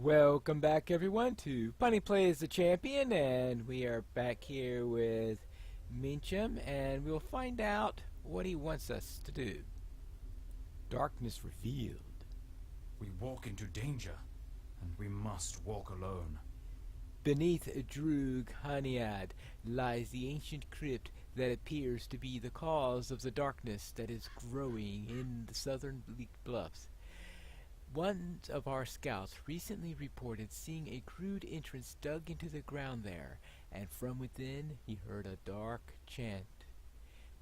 Welcome back everyone to Bunny Plays the Champion, and we are back here with Mincham, and we'll find out what he wants us to do. Darkness revealed. We walk into danger, and we must walk alone. Beneath Droog Haniad lies the ancient crypt that appears to be the cause of the darkness that is growing in the southern Bleak Bluffs. One of our scouts recently reported seeing a crude entrance dug into the ground there, and from within he heard a dark chant.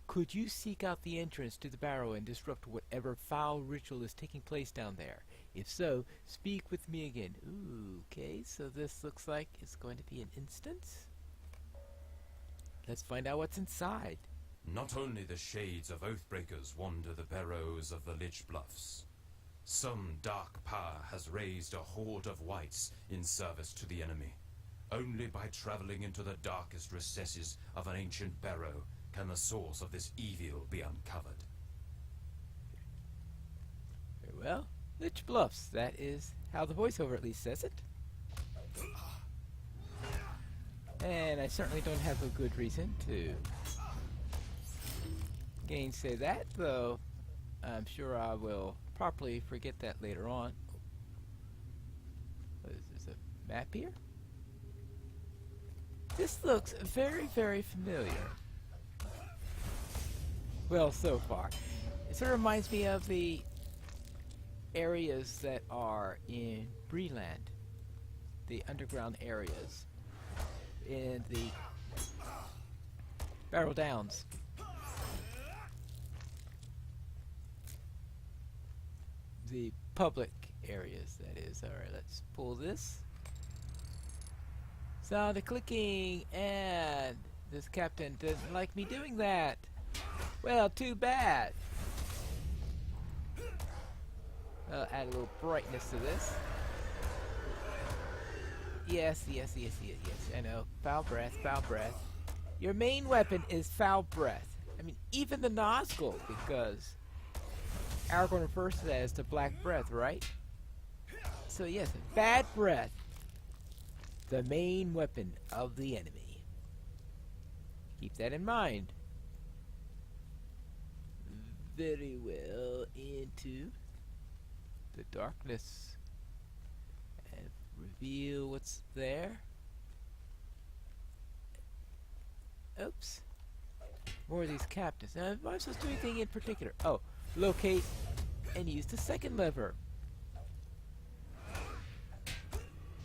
Could you seek out the entrance to the barrow and disrupt whatever foul ritual is taking place down there? If so, speak with me again. Ooh, okay, so this looks like it's going to be an instance. Let's find out what's inside. Not only the shades of Oathbreakers wander the barrows of the Lich Bluffs. Some dark power has raised a horde of wights in service to the enemy. Only by traveling into the darkest recesses of an ancient barrow can the source of this evil be uncovered. Very well. Lich Bluffs, that is how the voiceover at least says it. And I certainly don't have a good reason to gainsay that, though I'm sure I will properly forget that later on. What is this, a map here? This looks very, very familiar. Well, so far. It sort of reminds me of the areas that are in Breland. The underground areas in the Barrow Downs. The public areas, that is. Alright, let's pull this. Sound of clicking, and this captain doesn't like me doing that. Well, too bad. I'll add a little brightness to this. Yes, I know. Foul breath, foul breath. Your main weapon is foul breath. I mean, even the Nazgul, because Aragorn refers to that as the black breath, right? So yes, bad breath. The main weapon of the enemy. Keep that in mind. Very well, into the darkness and reveal what's there. Oops. More of these captains. Now, am I supposed to do anything in particular? Oh, locate and use the second lever.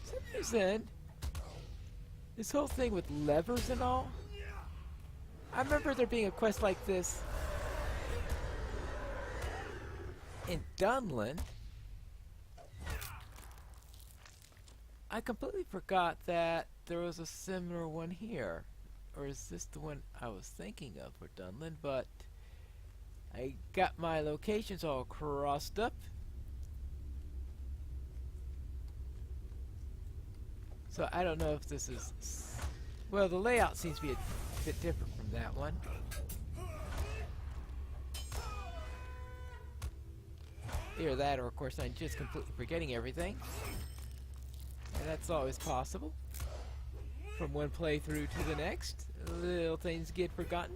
For some reason, this whole thing with levers and all, I remember there being a quest like this in Dunland. I completely forgot that there was a similar one here. Or is this the one I was thinking of for Dunland? But I got my locations all crossed up. So I don't know if this is... Well, the layout seems to be a bit different from that one. Either that, or of course I'm just completely forgetting everything. And that's always possible. From one playthrough to the next, little things get forgotten.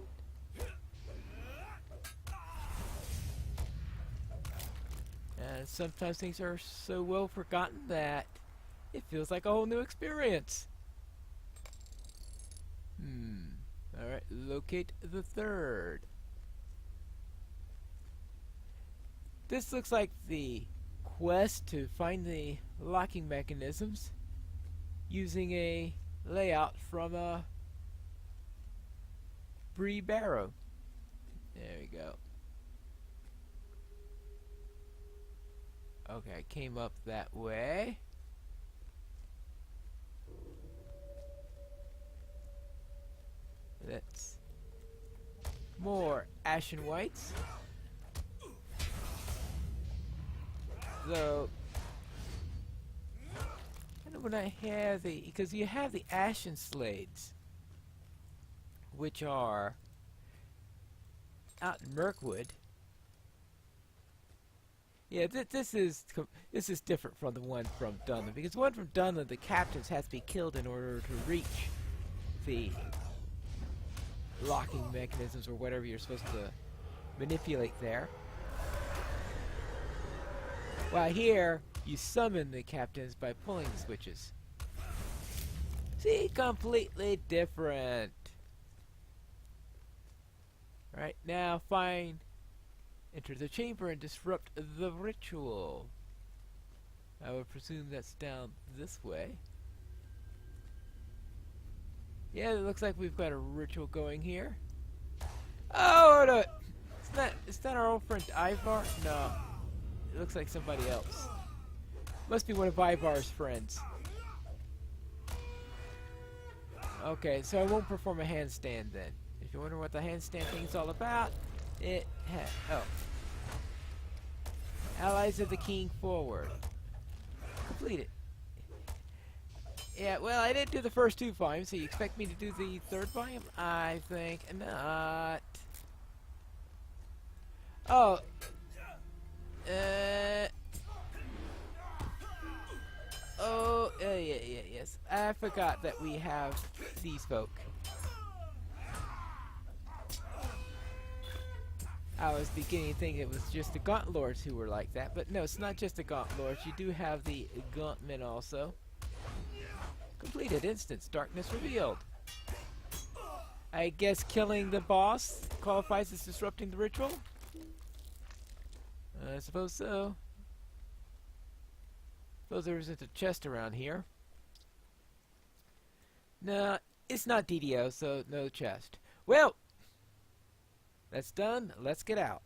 And sometimes things are so well forgotten that it feels like a whole new experience. Alright, locate the third. This looks like the quest to find the locking mechanisms using a layout from a Bree Barrow. There we go. Okay, I came up that way. That's more Ashen Whites. So, and when I have the, because you have the Ashen Slades, which are out in Mirkwood. Yeah, this is different from the one from Dunland, because the one from Dunland, the captains have to be killed in order to reach the locking mechanisms or whatever you're supposed to manipulate there. While here, you summon the captains by pulling the switches. See, completely different. Right now, enter the chamber and disrupt the ritual. I would presume that's down this way. Yeah, it looks like we've got a ritual going here. Oh, no! It's not our old friend Ivar? No. It looks like somebody else. Must be one of Ivar's friends. Okay, so I won't perform a handstand then. If you wonder what the handstand thing's all about, Allies of the King forward. Complete it. Yeah, well, I didn't do the first 2 volumes, so you expect me to do the 3rd volume? I think not. Oh. Yes. I forgot that we have these folk. I was beginning to think it was just the Gaunt Lords who were like that, but no, it's not just the Gaunt Lords. You do have the Gaunt Men also. Completed instance, darkness revealed. I guess killing the boss qualifies as disrupting the ritual? I suppose so. Suppose there isn't a chest around here. No, it's not DDO, so no chest. Well, that's done. Let's get out.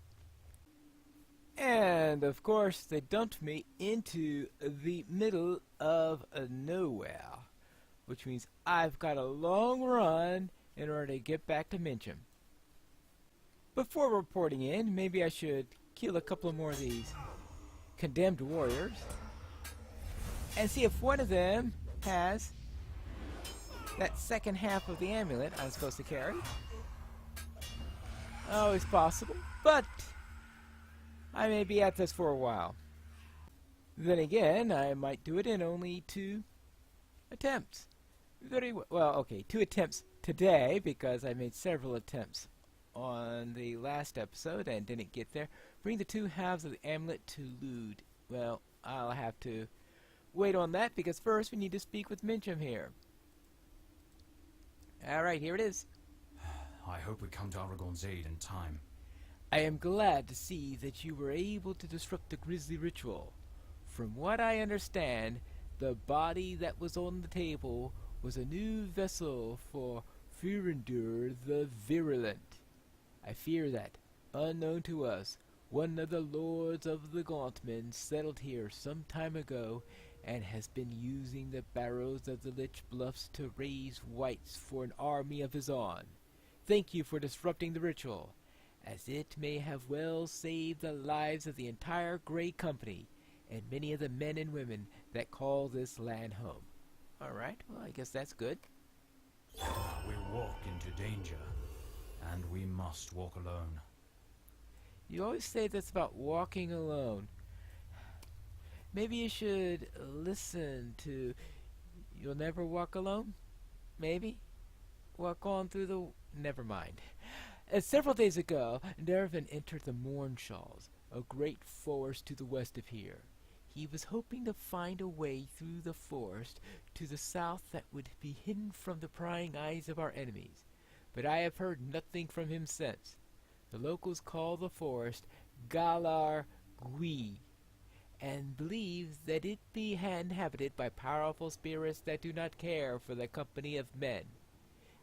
And, of course, they dumped me into the middle of nowhere, which means I've got a long run in order to get back to Mincham. Before reporting in, maybe I should kill a couple more of these condemned warriors and see if one of them has that second half of the amulet I'm supposed to carry. Always possible, but I may be at this for a while. Then again, I might do it in only 2 attempts. Well, okay, 2 attempts today, because I made several attempts on the last episode and didn't get there. Bring the 2 halves of the amulet to Lude. Well, I'll have to wait on that, because first we need to speak with Mincham here. Alright, here it is. I hope we come to Aragorn's aid in time. I am glad to see that you were able to disrupt the grisly ritual. From what I understand, the body that was on the table was a new vessel for Firendur the Virulent. I fear that, unknown to us, one of the lords of the Gauntmen settled here some time ago and has been using the barrows of the Lich Bluffs to raise wights for an army of his own. Thank you for disrupting the ritual, as it may have well saved the lives of the entire Grey Company and many of the men and women that call this land home. Alright, well, I guess that's good. We walk into danger, and we must walk alone. You always say that's about walking alone. Maybe you should listen to You'll Never Walk Alone? Maybe? Walk on through the... Never mind. Several days ago, Nervin entered the Mournshawls, a great forest to the west of here. He was hoping to find a way through the forest to the south that would be hidden from the prying eyes of our enemies, but I have heard nothing from him since. The locals call the forest Galar Gui, and believe that it be inhabited by powerful spirits that do not care for the company of men.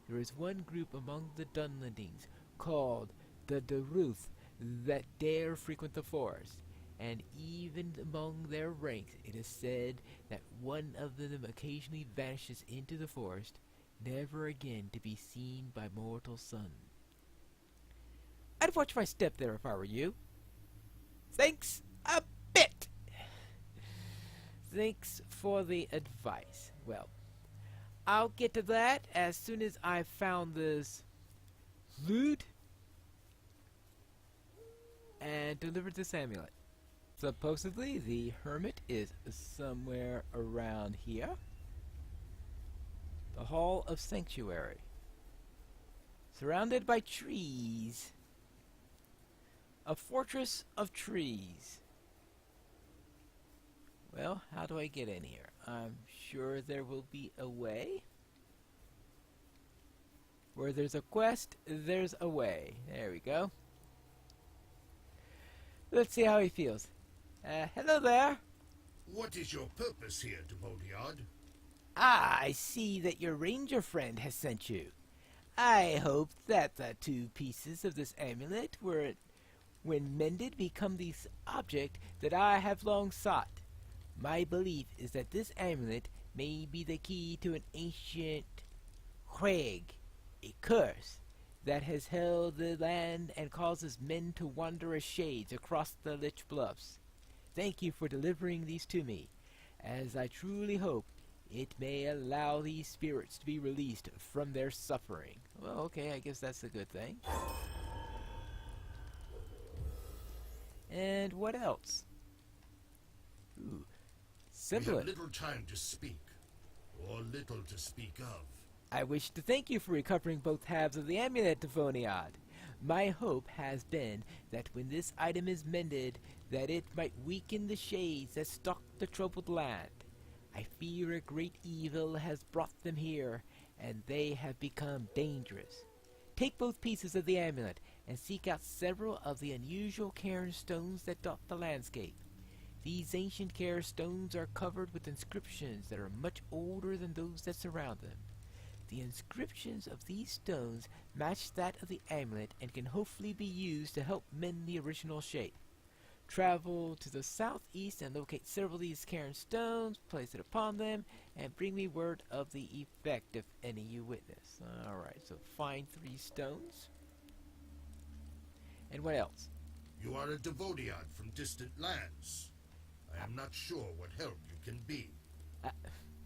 There is one group among the Dunlandings called the Daruth that dare frequent the forest, and even among their ranks it is said that one of them occasionally vanishes into the forest, never again to be seen by mortal sun. I'd watch my step there if I were you. Thanks a bit! Thanks for the advice. Well, I'll get to that as soon as I've found this loot and delivered this amulet. Supposedly, the hermit is somewhere around here. The Hall of Sanctuary. Surrounded by trees. A fortress of trees. Well, how do I get in here? I'm sure there will be a way. Where there's a quest, there's a way. There we go. Let's see how he feels. Hello there. What is your purpose here, Devoniard? Ah, I see that your ranger friend has sent you. I hope that the 2 pieces of this amulet were, when mended, become the object that I have long sought. My belief is that this amulet may be the key to an ancient Craig, a curse that has held the land and causes men to wander as shades across the Lich Bluffs. Thank you for delivering these to me, as I truly hope it may allow these spirits to be released from their suffering. Well, okay, I guess that's a good thing. And what else? Ooh, We have simplet. little time to speak, or little to speak of. I wish to thank you for recovering both halves of the amulet, Devoniard. My hope has been that when this item is mended, that it might weaken the shades that stalk the troubled land. I fear a great evil has brought them here, and they have become dangerous. Take both pieces of the amulet, and seek out several of the unusual cairn stones that dot the landscape. These ancient cairn stones are covered with inscriptions that are much older than those that surround them. The inscriptions of these stones match that of the amulet and can hopefully be used to help mend the original shape. Travel to the southeast and locate several of these cairn stones, place it upon them, and bring me word of the effect if any you witness. Alright, so find 3 stones. And what else? You are a Devoniard from distant lands. I am not sure what help you can be.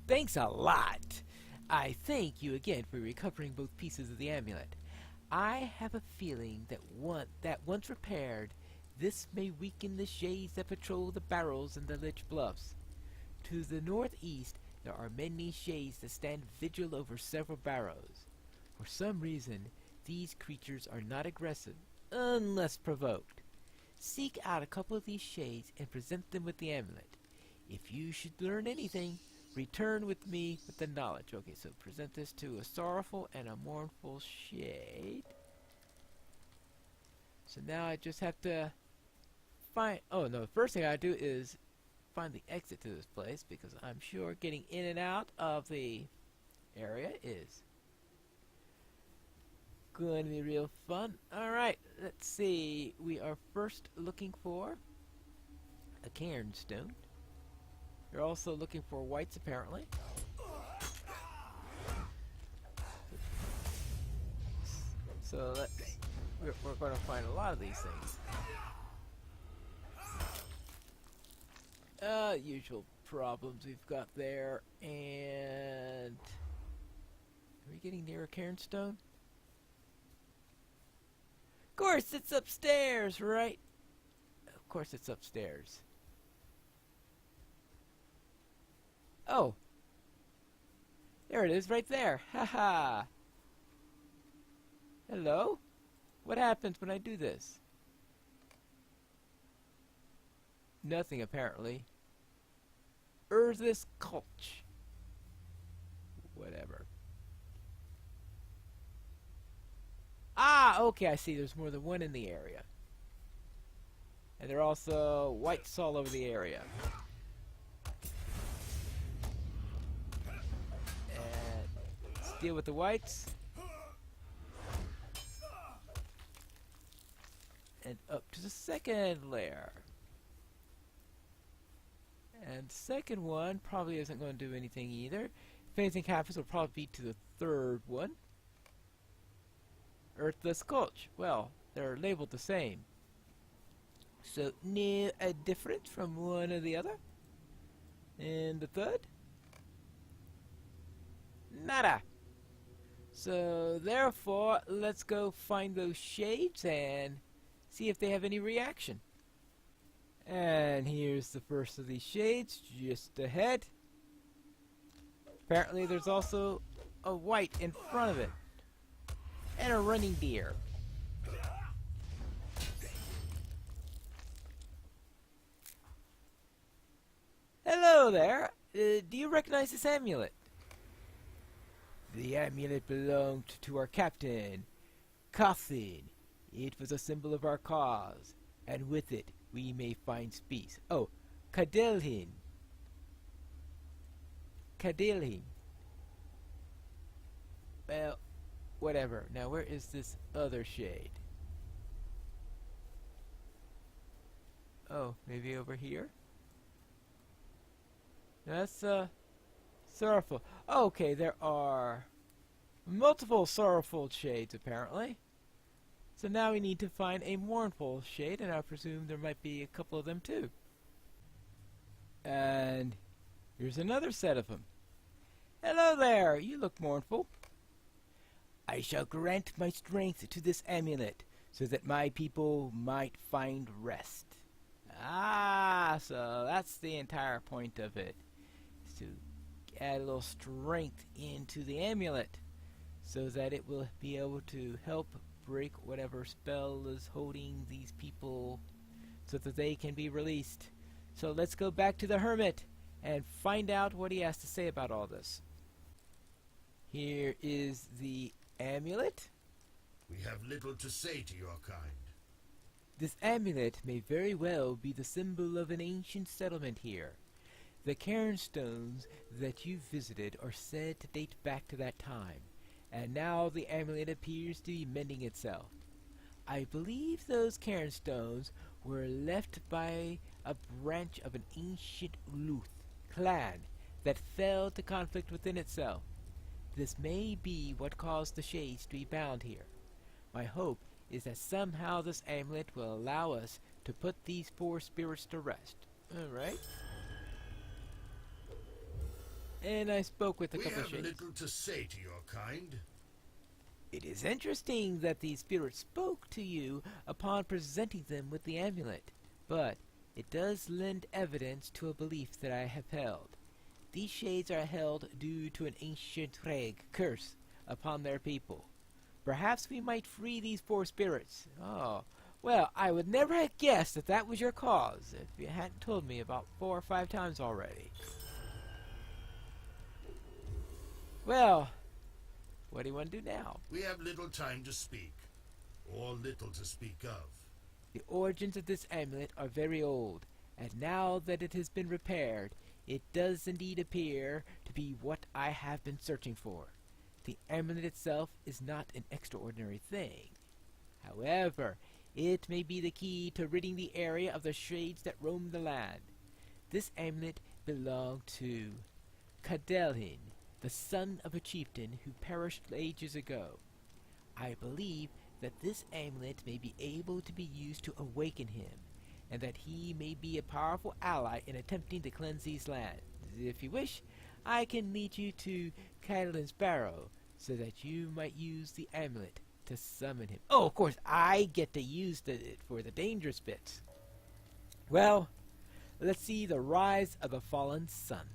Thanks a lot. I thank you again for recovering both pieces of the amulet. I have a feeling that once repaired, this may weaken the shades that patrol the barrows in the Lich Bluffs. To the northeast, there are many shades that stand vigil over several barrows. For some reason, these creatures are not aggressive, unless provoked. Seek out a couple of these shades and present them with the amulet. If you should learn anything, return with me with the knowledge. Okay, so present this to a sorrowful and a mournful shade. So now I just have to find... Oh, no, the first thing I do is find the exit to this place, because I'm sure getting in and out of the area is going to be real fun. Alright, let's see. We are first looking for a cairn stone. You're also looking for whites, apparently. So we're going to find a lot of these things. Usual problems we've got there. And are we getting near a cairnstone? Of course, it's upstairs, right? Of course, it's upstairs. Oh. There it is, right there. Haha. Hello? What happens when I do this? Nothing, apparently. Earthless Culch. Whatever. Ah, okay, I see. There's more than one in the area. And there are also whites all over the area. And let's deal with the whites. And up to the second layer. And second one probably isn't going to do anything either. If anything happens, it'll probably be to the third one. Earthless Gulch. Well, they're labeled the same. So, no difference from one or the other. And the third? Nada. So, therefore, let's go find those shades and see if they have any reaction. And here's the first of these shades, just ahead. Apparently there's also a white in front of it. And a running deer. Hello there. Do you recognize this amulet? The amulet belonged to our captain, Cothin. It was a symbol of our cause, and with it we may find peace. Oh, Cadilhin. Cadilhin. Well, whatever. Now, where is this other shade? Oh, maybe over here? That's, sorrowful. Okay, there are multiple sorrowful shades, apparently. So now we need to find a mournful shade, and I presume there might be a couple of them, too. And here's another set of them. Hello there, you look mournful. I shall grant my strength to this amulet, so that my people might find rest. Ah, so that's the entire point of it. Is to add a little strength into the amulet, so that it will be able to help break whatever spell is holding these people, so that they can be released. So let's go back to the hermit and find out what he has to say about all this. Here is the amulet. We have little to say to your kind. This amulet may very well be the symbol of an ancient settlement here. The cairnstones that you visited are said to date back to that time, and now the amulet appears to be mending itself. I believe those cairnstones were left by a branch of an ancient Luth clan that fell to conflict within itself. This may be what caused the shades to be bound here. My hope is that somehow this amulet will allow us to put these poor spirits to rest. Alright. And I spoke with a couple of shades. We have little to say to your kind. It is interesting that these spirits spoke to you upon presenting them with the amulet, but it does lend evidence to a belief that I have held. These shades are held due to an ancient reg curse upon their people. Perhaps we might free these poor spirits. Oh, well, I would never have guessed that that was your cause if you hadn't told me about 4 or 5 times already. Well, what do you want to do now? We have little time to speak, or little to speak of. The origins of this amulet are very old, and now that it has been repaired, it does indeed appear to be what I have been searching for. The amulet itself is not an extraordinary thing. However, it may be the key to ridding the area of the shades that roam the land. This amulet belonged to Cadelhin, the son of a chieftain who perished ages ago. I believe that this amulet may be able to be used to awaken him, and that he may be a powerful ally in attempting to cleanse these lands. If you wish, I can lead you to Cadelin's Barrow, so that you might use the amulet to summon him. Oh, of course, I get to use it for the dangerous bits. Well, let's see the rise of the fallen sun.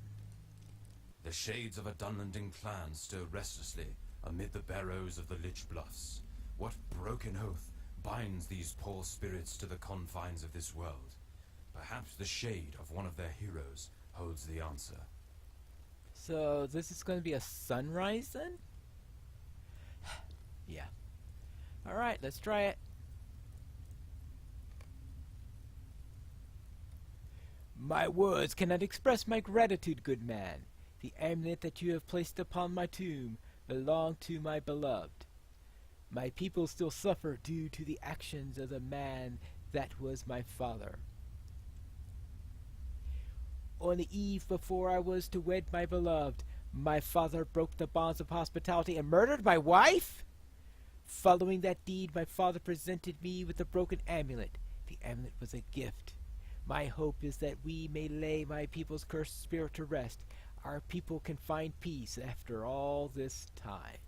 The shades of a Dunlending clan stir restlessly amid the barrows of the Lich Bluffs. What broken oath binds these poor spirits to the confines of this world? Perhaps the shade of one of their heroes holds the answer. So this is going to be a sunrise then? Yeah. Alright, let's try it. My words cannot express my gratitude, good man. The amulet that you have placed upon my tomb belonged to my beloved. My people still suffer due to the actions of the man that was my father. On the eve before I was to wed my beloved, my father broke the bonds of hospitality and murdered my wife? Following that deed, my father presented me with the broken amulet. The amulet was a gift. My hope is that we may lay my people's cursed spirit to rest. Our people can find peace after all this time.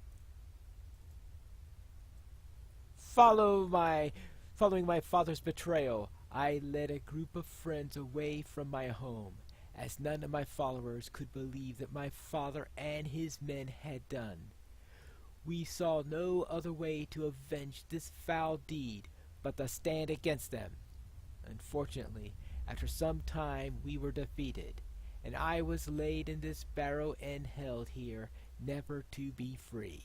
Following my father's betrayal, I led a group of friends away from my home, as none of my followers could believe that my father and his men had done. We saw no other way to avenge this foul deed but to stand against them. Unfortunately, after some time we were defeated, and I was laid in this barrow and held here, never to be free.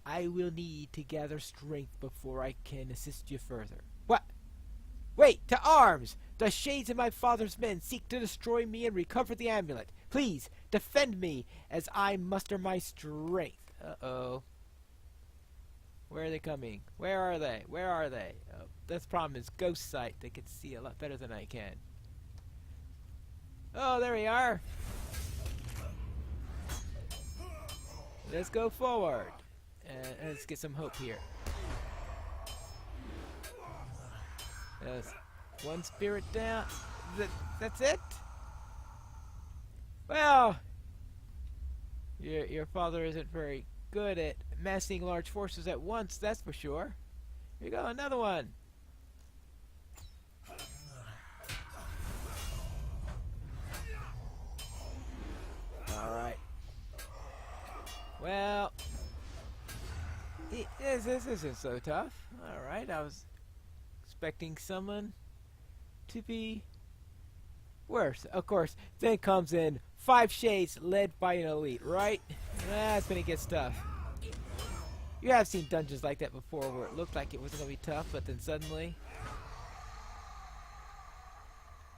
I will need to gather strength before I can assist you further. What? Wait! To arms! The shades of my father's men seek to destroy me and recover the amulet. Please, defend me as I muster my strength. Uh-oh. Where are they coming? Where are they? Where are they? Oh, this problem is ghost sight. They can see a lot better than I can. Oh, there we are. Let's go forward. And let's get some hope here. There's one spirit down. That's it? Well, your father isn't very good at massing large forces at once, that's for sure. Here you go, another one. Alright. Well, this isn't so tough. Alright, I was expecting someone to be worse. Of course, then comes in 5 Shades led by an elite, right? That's when it gets tough. You have seen dungeons like that before where it looked like it wasn't going to be tough, but then suddenly...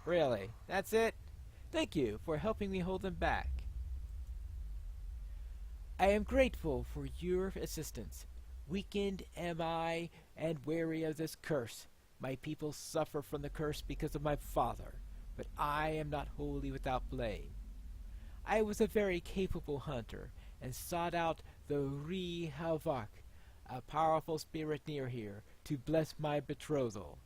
Really? That's it? Thank you for helping me hold them back. I am grateful for your assistance. Weakened am I, and weary of this curse. My people suffer from the curse because of my father, but I am not wholly without blame. I was a very capable hunter, and sought out the Re-Havok, a powerful spirit near here, to bless my betrothal.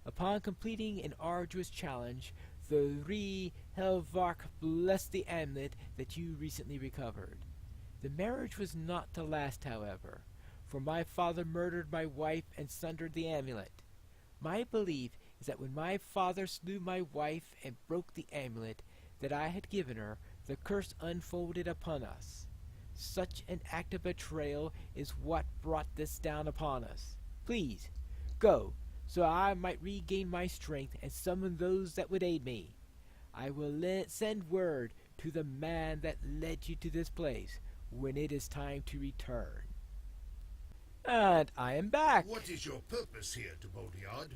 Upon completing an arduous challenge, the Re-Havok blessed the amulet that you recently recovered. The marriage was not to last, however, for my father murdered my wife and sundered the amulet. My belief is that when my father slew my wife and broke the amulet that I had given her, the curse unfolded upon us. Such an act of betrayal is what brought this down upon us. Please, go, so I might regain my strength and summon those that would aid me. I will send word to the man that led you to this place when it is time to return. And I am back. What is your purpose here, Tobodiad?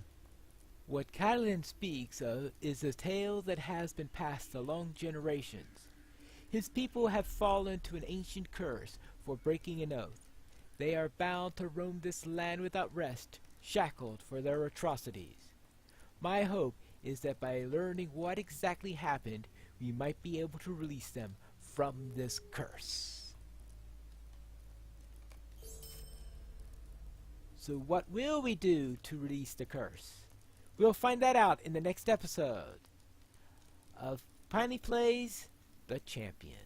What Catalan speaks of is a tale that has been passed along generations. His people have fallen to an ancient curse for breaking an oath. They are bound to roam this land without rest, shackled for their atrocities. My hope is that by learning what exactly happened, we might be able to release them from this curse. So what will we do to release the curse? We'll find that out in the next episode of Pineleaf Plays The Champion.